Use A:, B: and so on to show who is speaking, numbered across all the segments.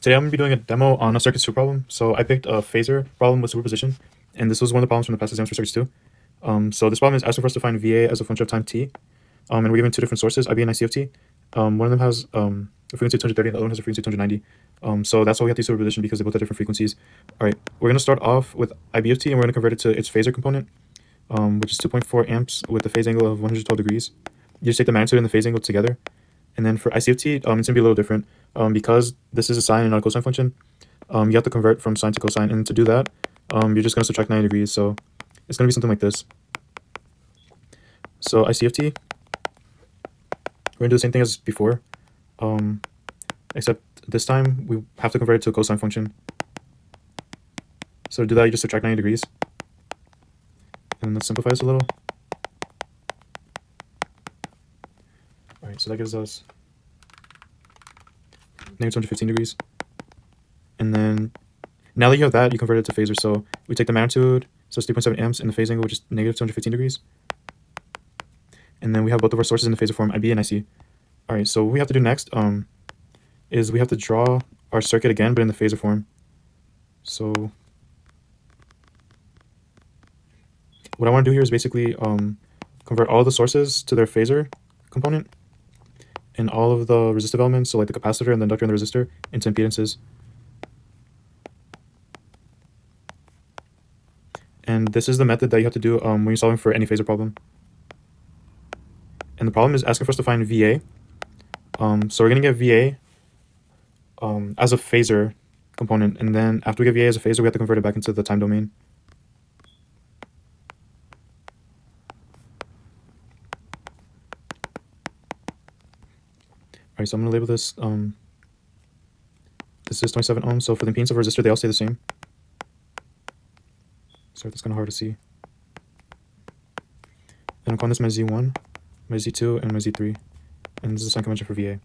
A: Today I'm going to be doing a demo on a circuit 2 problem. So I picked a phasor problem with superposition, and this was one of the problems from the past exams for circuits 2. So this problem is asking for us to find VA as a function of time t, and we're given two different sources, IB and IC of t. One of them has a frequency of 230, the other one has a frequency of 290. So that's why we have to use superposition, because they both have different frequencies. All right, we're going to start off with IB of t, and we're going to convert it to its phasor component, which is 2.4 amps with a phase angle of 112 degrees. You just take the magnitude and the phase angle together. And then for IC of t, it's going to be a little different. Because this is a sine and not a cosine function, you have to convert from sine to cosine. And to do that, you're just going to subtract 90 degrees. So it's going to be something like this. So IC of t, we're going to do the same thing as before, except this time we have to convert it to a cosine function. So to do that, you just subtract 90 degrees. And let's simplify this a little. All right, so that gives us negative 215 degrees. And then now that you have that, you convert it to phasor. So we take the magnitude, so it's 3.7 amps, and the phase angle, which is negative 215 degrees. And then we have both of our sources in the phasor form, IB and IC. All right, so what we have to do next is we have to draw our circuit again, but in the phasor form. So what I want to do here is basically convert all the sources to their phasor component, and all of the resistive elements, so like the capacitor and the inductor and the resistor, into impedances. And this is the method that you have to do when you're solving for any phasor problem. And the problem is asking for us to find VA. So we're going to get VA as a phasor component, and then after we get VA as a phasor, we have to convert it back into the time domain. Alright, so I'm going to label this, this is 27 ohms, so for the impedance of a resistor, they all stay the same. Sorry, that's kind of hard to see. And I'm calling this my Z1, my Z2, and my Z3. And this is the sign convention for VA.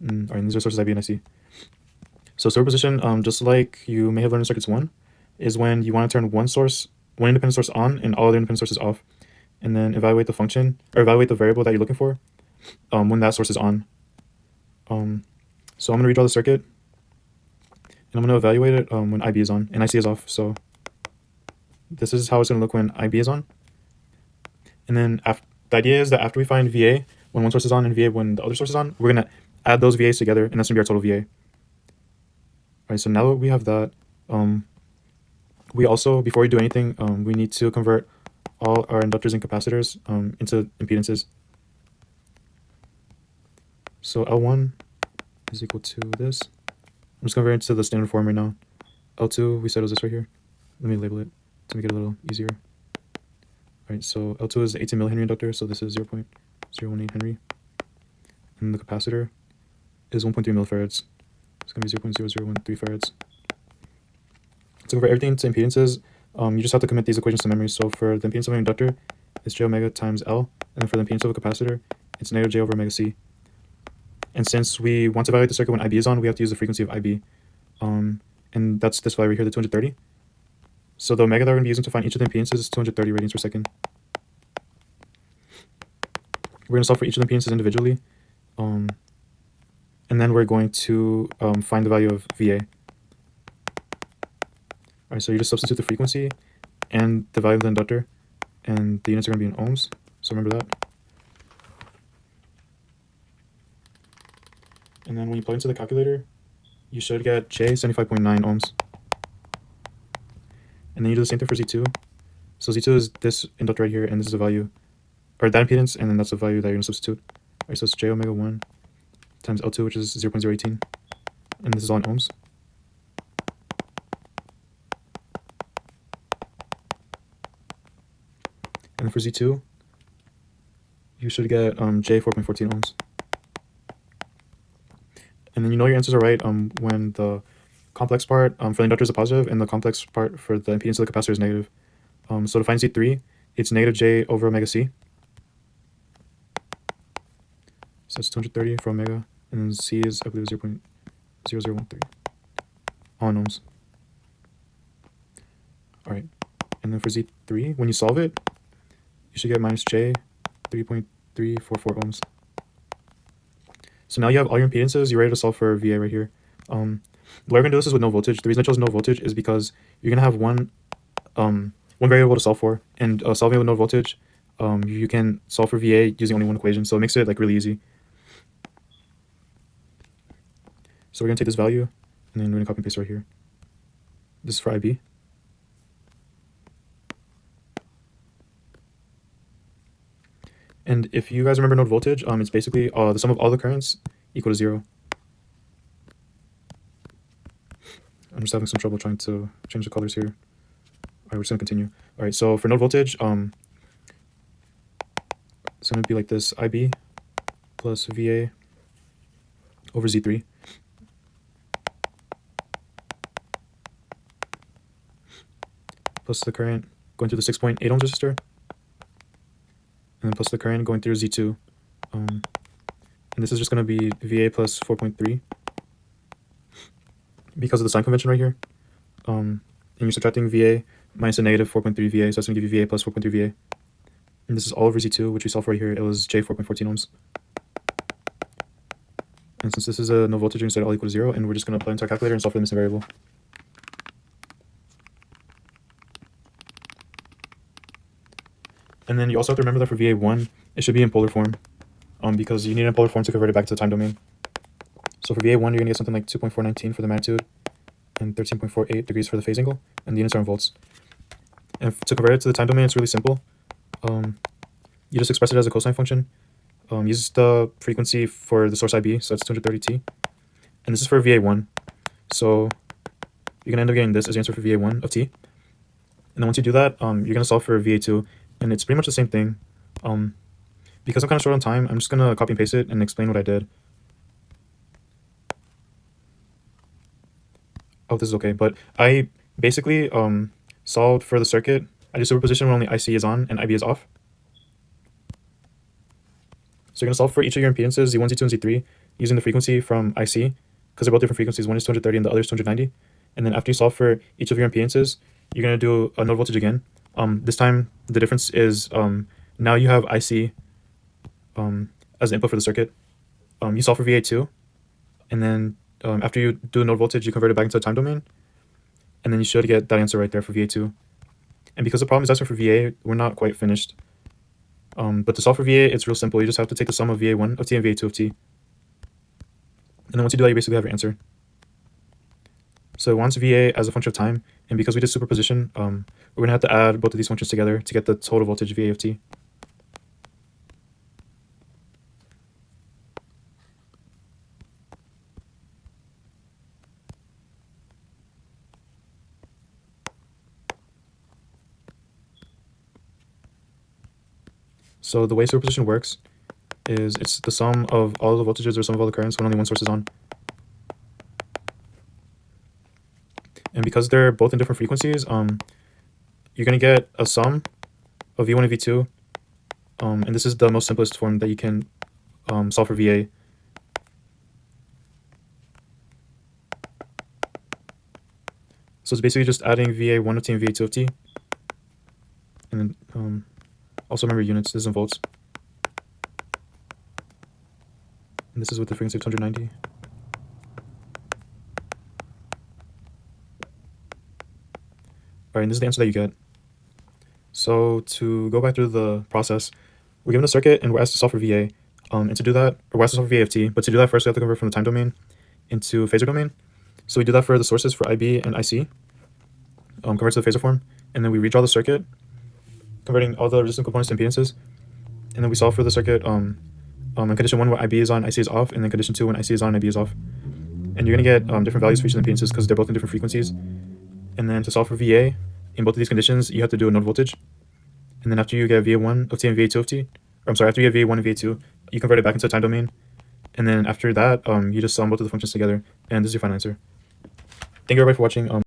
A: Alright, and these are sources IB and IC. So superposition, just like you may have learned in circuits 1, is when you want to turn one independent source on and all other independent sources off, and then evaluate the function, or evaluate the variable that you're looking for when that source is on. So I'm going to redraw the circuit, and I'm going to evaluate it when IB is on and IC is off. So this is how it's going to look when IB is on. And then the idea is that after we find VA when one source is on and VA when the other source is on, we're going to add those VAs together, and that's going to be our total VA. Alright, so now that we have that, we also, before we do anything, we need to convert all our inductors and capacitors into impedances. So L1 is equal to this. I'm just converting it to the standard form right now. L2, we said it was this right here. Let me label it to make it a little easier. Alright, so L2 is 18 millihenry inductor, so this is 0.018 Henry. And the capacitor is 1.3 millifarad. It's going to be 0.0013 farads. To convert everything into impedances, you just have to commit these equations to memory. So for the impedance of an inductor, it's J omega times L. And then for the impedance of a capacitor, it's negative J over omega C. And since we want to evaluate the circuit when IB is on, we have to use the frequency of IB. And that's this value right here, the 230. So the omega that we're going to be using to find each of the impedances is 230 radians per second. We're going to solve for each of the impedances individually. And then we're going to find the value of VA. Alright, so you just substitute the frequency and the value of the inductor, and the units are going to be in ohms, so remember that. And then when you plug into the calculator, you should get J 75.9 ohms. And then you do the same thing for Z2. So Z2 is this inductor right here, and this is the value, or that impedance, and then that's the value that you're going to substitute. Alright, so it's J omega 1 times L2, which is 0.018, and this is all in ohms. And then for Z2, you should get J 4.14 ohms. And then you know your answers are right when the complex part for the inductor is a positive, and the complex part for the impedance of the capacitor is negative. So to find Z3, it's negative J over omega C. So it's 230 for omega, and then C is, I believe, 0.0013, all in ohms. Alright, and then for Z3, when you solve it, you should get minus J 3.344 ohms. So now you have all your impedances, you're ready to solve for VA right here. The way we're gonna do this is with no voltage. The reason I chose no voltage is because you're gonna have one variable to solve for, and solving with no voltage, you can solve for VA using only one equation, so it makes it like really easy. So we're gonna take this value, and then we're gonna copy and paste it right here. This is for IB. And if you guys remember node voltage, it's basically the sum of all the currents equal to 0. I'm just having some trouble trying to change the colors here. All right, we're just gonna continue. All right, so for node voltage, it's gonna be like this: IB plus VA over Z3. Plus the current going through the 6.8 ohms resistor, and then plus the current going through Z2. And this is just going to be VA plus 4.3 because of the sign convention right here. And you're subtracting VA minus a negative 4.3 VA, so that's going to give you VA plus 4.3 VA. And this is all over Z2, which we solved for right here. It was J 4.14 ohms. And since this is a no voltage, we're going to set it all equal to 0, and we're just going to plug into our calculator and solve for the missing variable. And then you also have to remember that for VA1, it should be in polar form, because you need it in polar form to convert it back to the time domain. So for VA1, you're going to get something like 2.419 for the magnitude and 13.48 degrees for the phase angle, and the units are in volts. And to convert it to the time domain, it's really simple. You just express it as a cosine function. Use the frequency for the source IB, so that's 230t. And this is for VA1. So you're going to end up getting this as your answer for VA1 of t. And then once you do that, you're going to solve for VA2. And it's pretty much the same thing. Because I'm kind of short on time, I'm just going to copy and paste it and explain what I did. Oh, this is okay. But I basically solved for the circuit. I did superposition when only IC is on and IB is off. So you're going to solve for each of your impedances, Z1, Z2, and Z3, using the frequency from IC, because they're both different frequencies. One is 230 and the other is 290. And then after you solve for each of your impedances, you're going to do a node voltage again. This time, the difference is now you have IC as the input for the circuit. You solve for VA2, and then after you do the node voltage, you convert it back into a time domain, and then you should get that answer right there for VA2. And because the problem is asking for VA, we're not quite finished. But to solve for VA, it's real simple. You just have to take the sum of VA1 of t and VA2 of t. And then once you do that, you basically have your answer. So it wants VA as a function of time, and because we did superposition, we're going to have to add both of these functions together to get the total voltage VA of t. So the way superposition works is it's the sum of all the voltages or sum of all the currents when only one source is on. And because they're both in different frequencies, you're going to get a sum of V1 and V2. And this is the most simplest form that you can solve for VA. So it's basically just adding VA1 of t and VA2 of t. And then also remember units, this is in volts. And this is with the frequency of 290. Alright, and this is the answer that you get. So to go back through the process, we're given a circuit and we're asked to solve for VA. And to do that, or we're asked to solve for VA of t, but to do that first we have to convert from the time domain into phasor domain. So we do that for the sources for IB and IC, convert to the phasor form, and then we redraw the circuit, converting all the resistant components to impedances, and then we solve for the circuit in condition 1 where IB is on, IC is off, and then condition 2 when IC is on, IB is off. And you're going to get different values for each of the impedances because they're both in different frequencies. And then to solve for VA, in both of these conditions, you have to do a node voltage. And then after you get VA1 of t and VA2 of t, or I'm sorry, after you get VA1 and VA2, you convert it back into a time domain. And then after that, you just sum both of the functions together, and this is your final answer. Thank you everybody for watching.